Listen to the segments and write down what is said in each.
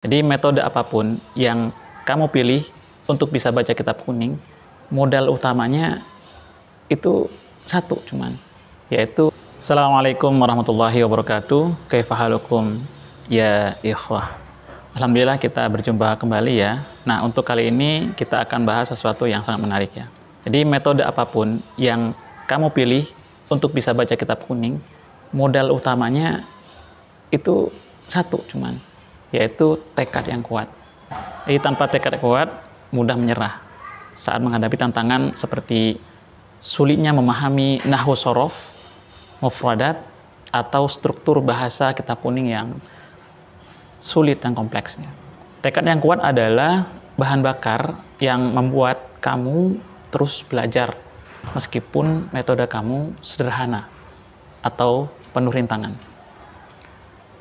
Jadi metode apapun yang kamu pilih untuk bisa baca kitab kuning, modal utamanya itu satu cuman, yaitu Assalamualaikum warahmatullahi wabarakatuh. Kaifa halukum ya ikhwah. Alhamdulillah kita berjumpa kembali ya. Nah, untuk kali ini kita akan bahas sesuatu yang sangat menarik ya. Jadi metode apapun yang kamu pilih untuk bisa baca kitab kuning, modal utamanya itu satu cuman, yaitu tekad yang kuat. Jadi tanpa tekad kuat, mudah menyerah saat menghadapi tantangan seperti sulitnya memahami nahwu shorof, mufradat, atau struktur bahasa kitab kuning yang sulit dan kompleksnya. Tekad yang kuat adalah bahan bakar yang membuat kamu terus belajar meskipun metode kamu sederhana atau penuh rintangan.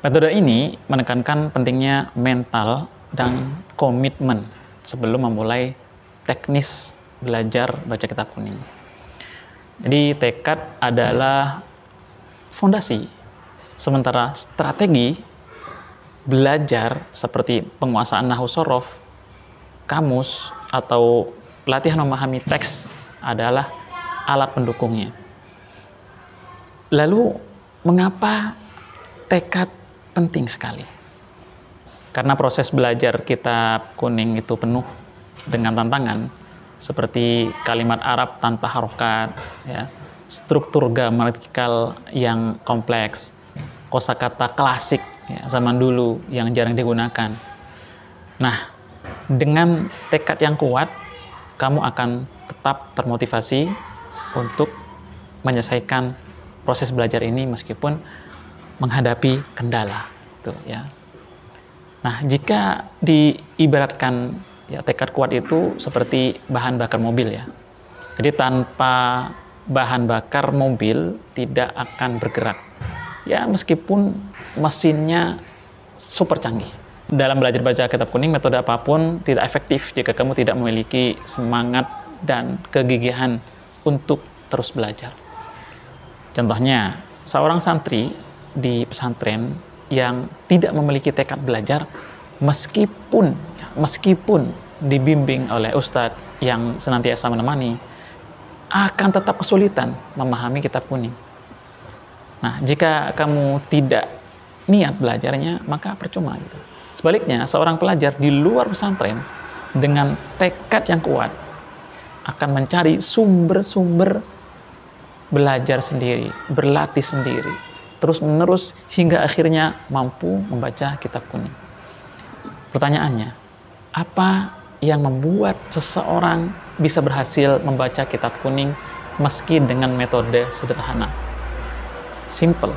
Metode ini menekankan pentingnya mental dan komitmen sebelum memulai teknis belajar baca kitab kuning. Jadi tekad adalah fondasi, sementara strategi belajar seperti penguasaan nahwu shorof, kamus, atau latihan memahami teks adalah alat pendukungnya. Lalu, mengapa tekad penting sekali? Karena proses belajar kitab kuning itu penuh dengan tantangan, seperti kalimat Arab tanpa harokat, ya, struktur gramatikal yang kompleks, kosakata klasik ya, zaman dulu yang jarang digunakan. Nah, dengan tekad yang kuat, kamu akan tetap termotivasi untuk menyelesaikan proses belajar ini meskipun menghadapi kendala itu ya. Nah, jika diibaratkan ya, tekad kuat itu seperti bahan bakar mobil ya. Jadi tanpa bahan bakar mobil tidak akan bergerak. Ya, meskipun mesinnya super canggih. Dalam belajar baca kitab kuning, metode apapun tidak efektif jika kamu tidak memiliki semangat dan kegigihan untuk terus belajar. Contohnya, seorang santri di pesantren yang tidak memiliki tekad belajar meskipun dibimbing oleh ustadz yang senantiasa menemani akan tetap kesulitan memahami kitab kuning. Nah, jika kamu tidak niat belajarnya, maka percuma gitu. Sebaliknya, seorang pelajar di luar pesantren dengan tekad yang kuat akan mencari sumber-sumber belajar sendiri, berlatih sendiri, terus-menerus hingga akhirnya mampu membaca kitab kuning. Pertanyaannya, apa yang membuat seseorang bisa berhasil membaca kitab kuning meski dengan metode sederhana? Simple.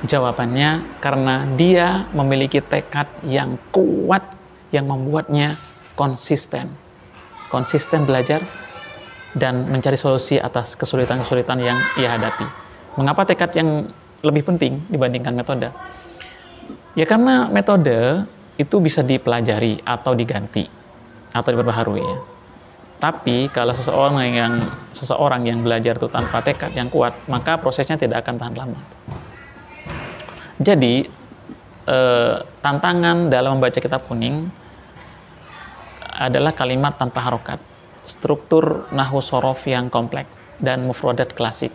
Jawabannya karena dia memiliki tekad yang kuat yang membuatnya konsisten. Konsisten belajar dan mencari solusi atas kesulitan-kesulitan yang ia hadapi. Mengapa tekad yang lebih penting dibandingkan metode? Ya karena metode itu bisa dipelajari atau diganti atau diperbaharui ya. Tapi kalau seseorang yang belajar itu tanpa tekad yang kuat, maka prosesnya tidak akan tahan lama. Jadi tantangan dalam membaca kitab kuning adalah kalimat tanpa harokat, struktur nahwu shorof yang kompleks, dan mufradat klasik.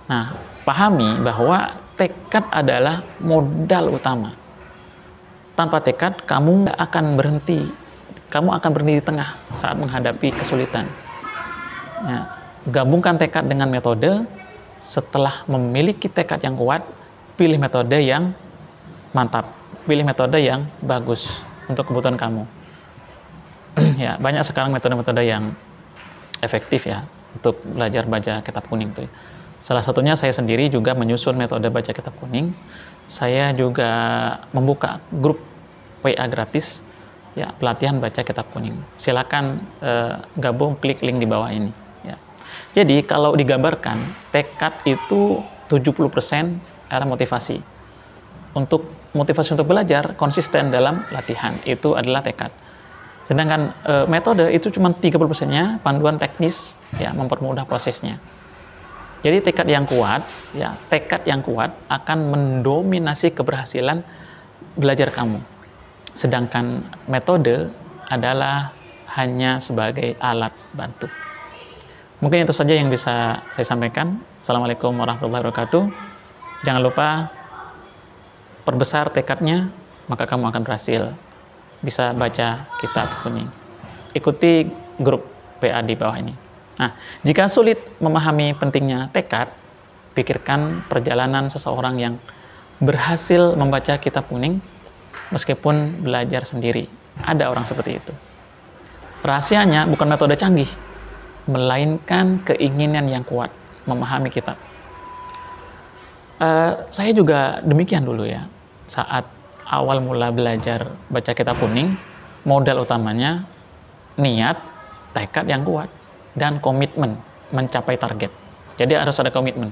Nah, pahami bahwa tekad adalah modal utama. Tanpa tekad, kamu akan berhenti di tengah saat menghadapi kesulitan. Nah, gabungkan tekad dengan metode. Setelah memiliki tekad yang kuat, pilih metode yang mantap, pilih metode yang bagus untuk kebutuhan kamu. Ya, banyak sekarang metode-metode yang efektif ya untuk belajar baca kitab kuning itu. Salah satunya saya sendiri juga menyusun metode baca kitab kuning. Saya juga membuka grup WA gratis ya, pelatihan baca kitab kuning. Silakan gabung, klik link di bawah ini ya. Jadi kalau digambarkan, tekad itu 70% adalah motivasi. Motivasi untuk belajar konsisten dalam latihan itu adalah tekad. Sedangkan metode itu cuma 30%-nya panduan teknis ya, mempermudah prosesnya. Jadi tekad yang kuat akan mendominasi keberhasilan belajar kamu. Sedangkan metode adalah hanya sebagai alat bantu. Mungkin itu saja yang bisa saya sampaikan. Assalamualaikum warahmatullahi wabarakatuh. Jangan lupa perbesar tekadnya, maka kamu akan berhasil bisa baca kitab kuning. Ikuti grup WA di bawah ini. Nah, jika sulit memahami pentingnya tekad, pikirkan perjalanan seseorang yang berhasil membaca kitab kuning meskipun belajar sendiri. Ada orang seperti itu. Rahasianya bukan metode canggih, melainkan keinginan yang kuat memahami kitab. Saya juga demikian dulu ya. Saat awal mula belajar baca kitab kuning, modal utamanya niat, tekad yang kuat, dan komitmen mencapai target. Jadi harus ada komitmen.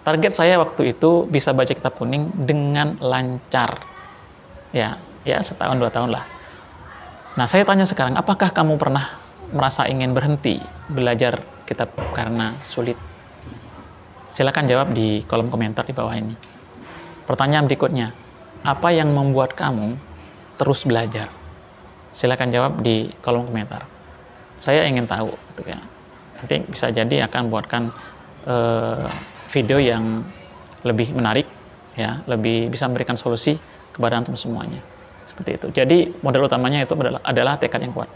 Target saya waktu itu bisa baca kitab kuning dengan lancar. Ya setahun 2 tahun lah. Nah, saya tanya sekarang, apakah kamu pernah merasa ingin berhenti belajar kitab karena sulit? Silakan jawab di kolom komentar di bawah ini. Pertanyaan berikutnya, apa yang membuat kamu terus belajar? Silakan jawab di kolom komentar. Saya ingin tahu, gitu ya. Nanti bisa jadi akan buatkan video yang lebih menarik, ya, lebih bisa memberikan solusi kepada antum semuanya. Seperti itu. Jadi modal utamanya itu adalah tekad yang kuat.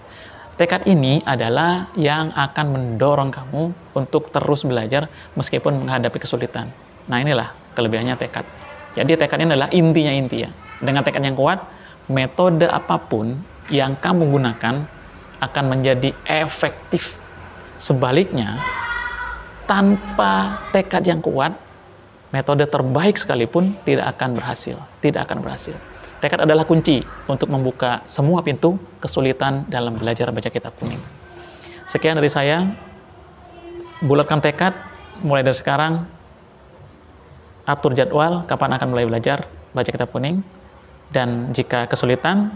Tekad ini adalah yang akan mendorong kamu untuk terus belajar meskipun menghadapi kesulitan. Nah, inilah kelebihannya tekad. Jadi tekad ini adalah intinya. Dengan tekad yang kuat, metode apapun yang kamu gunakan akan menjadi efektif. Sebaliknya, tanpa tekad yang kuat, metode terbaik sekalipun tidak akan berhasil. Tekad adalah kunci untuk membuka semua pintu kesulitan dalam belajar baca kitab kuning. Sekian dari saya. Bulatkan tekad mulai dari sekarang. Atur jadwal kapan akan mulai belajar baca kitab kuning. Dan jika kesulitan,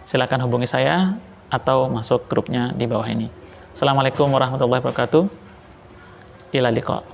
silakan hubungi saya atau masuk grupnya di bawah ini. Assalamualaikum warahmatullahi wabarakatuh. Ila liqa.